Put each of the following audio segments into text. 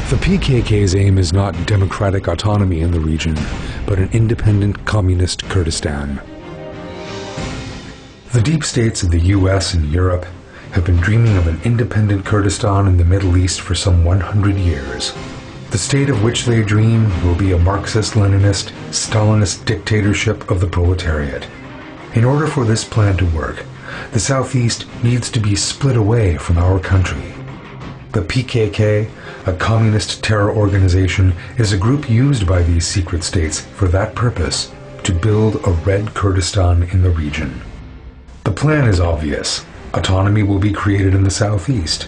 The PKK's aim is not democratic autonomy in the region, but an independent communist Kurdistan. The deep states of the US and Europe have been dreaming of an independent Kurdistan in the Middle East for some 100 years. The state of which they dream will be a Marxist-Leninist, Stalinist dictatorship of the proletariat. In order for this plan to work, the Southeast needs to be split away from our country. The PKK, a communist terror organization, is a group used by these secret states for that purpose, to build a Red Kurdistan in the region. The plan is obvious. Autonomy will be created in the Southeast.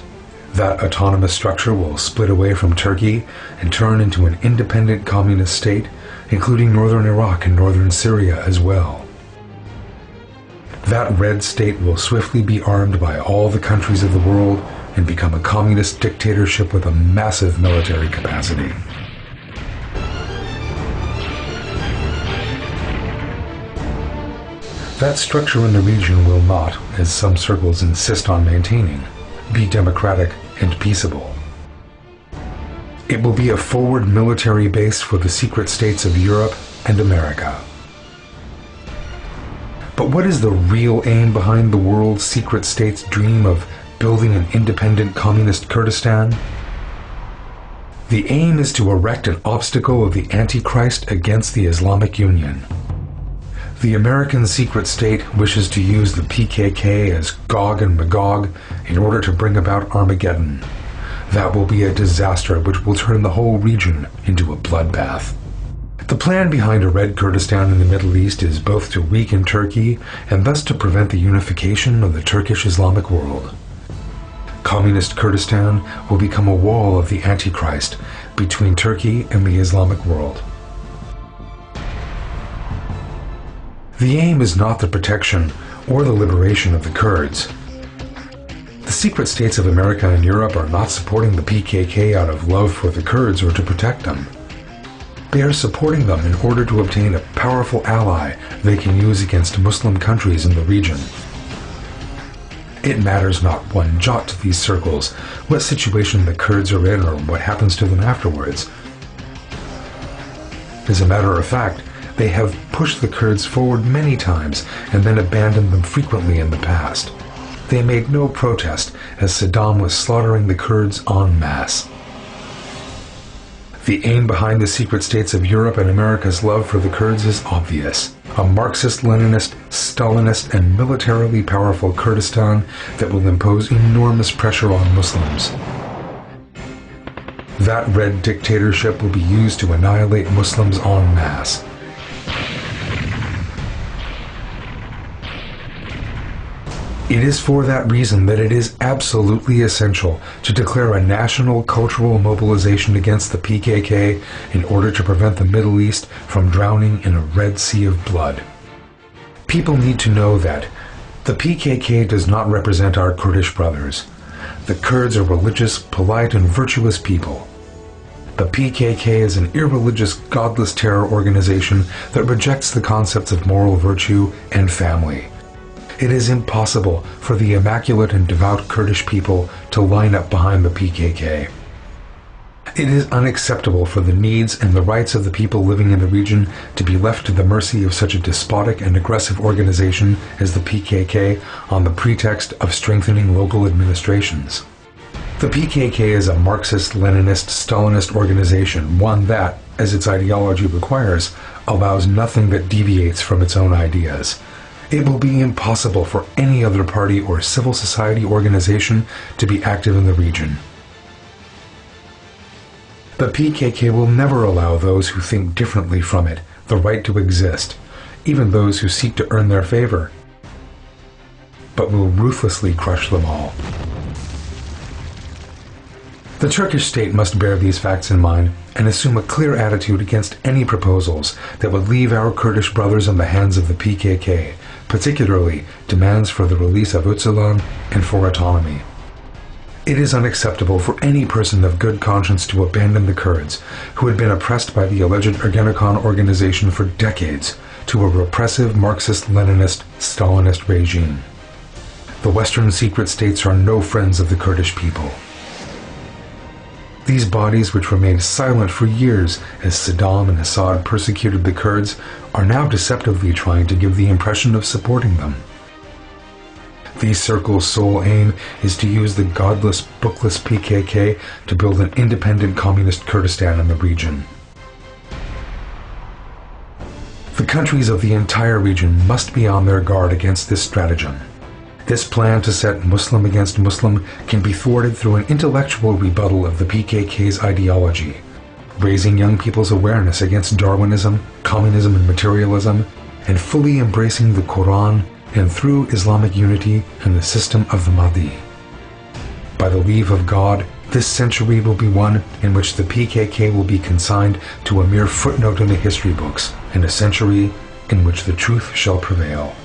That autonomous structure will split away from Turkey and turn into an independent communist state, including northern Iraq and northern Syria as well. That red state will swiftly be armed by all the countries of the world and become a communist dictatorship with a massive military capacity. That structure in the region will not, as some circles insist on maintaining, be democratic and peaceable. It will be a forward military base for the secret states of Europe and America. But what is the real aim behind the world's secret states' dream of building an independent communist Kurdistan? The aim is to erect an obstacle of the Antichrist against the Islamic Union. The American secret state wishes to use the PKK as Gog and Magog in order to bring about Armageddon. That will be a disaster which will turn the whole region into a bloodbath. The plan behind a Red Kurdistan in the Middle East is both to weaken Turkey and thus to prevent the unification of the Turkish Islamic world. Communist Kurdistan will become a wall of the Antichrist between Turkey and the Islamic world. The aim is not the protection or the liberation of the Kurds. The secret states of America and Europe are not supporting the PKK out of love for the Kurds or to protect them. They are supporting them in order to obtain a powerful ally they can use against Muslim countries in the region. It matters not one jot to these circles what situation the Kurds are in or what happens to them afterwards. As a matter of fact, they have pushed the Kurds forward many times and then abandoned them frequently in the past. They made no protest as Saddam was slaughtering the Kurds en masse. The aim behind the secret states of Europe and America's love for the Kurds is obvious. A Marxist-Leninist, Stalinist, and militarily powerful Kurdistan that will impose enormous pressure on Muslims. That red dictatorship will be used to annihilate Muslims en masse. It is for that reason that it is absolutely essential to declare a national cultural mobilization against the PKK in order to prevent the Middle East from drowning in a red sea of blood. People need to know that the PKK does not represent our Kurdish brothers. The Kurds are religious, polite, and virtuous people. The PKK is an irreligious, godless terror organization that rejects the concepts of moral virtue and family. It is impossible for the immaculate and devout Kurdish people to line up behind the PKK. It is unacceptable for the needs and the rights of the people living in the region to be left to the mercy of such a despotic and aggressive organization as the PKK on the pretext of strengthening local administrations. The PKK is a Marxist-Leninist, Stalinist organization, one that, as its ideology requires, allows nothing that deviates from its own ideas. It will be impossible for any other party or civil society organization to be active in the region. The PKK will never allow those who think differently from it the right to exist, even those who seek to earn their favor, but will ruthlessly crush them all. The Turkish state must bear these facts in mind and assume a clear attitude against any proposals that would leave our Kurdish brothers in the hands of the PKK, particularly demands for the release of Öcalan and for autonomy. It is unacceptable for any person of good conscience to abandon the Kurds, who had been oppressed by the alleged Ergenekon organization for decades, to a repressive Marxist-Leninist, Stalinist regime. The Western secret states are no friends of the Kurdish people. These bodies, which remained silent for years as Saddam and Assad persecuted the Kurds, are now deceptively trying to give the impression of supporting them. These circles' sole aim is to use the godless, bookless PKK to build an independent communist Kurdistan in the region. The countries of the entire region must be on their guard against this stratagem. This plan to set Muslim against Muslim can be thwarted through an intellectual rebuttal of the PKK's ideology, raising young people's awareness against Darwinism, communism and materialism, and fully embracing the Quran and through Islamic unity and the system of the Mahdi. By the leave of God, this century will be one in which the PKK will be consigned to a mere footnote in the history books, and a century in which the truth shall prevail.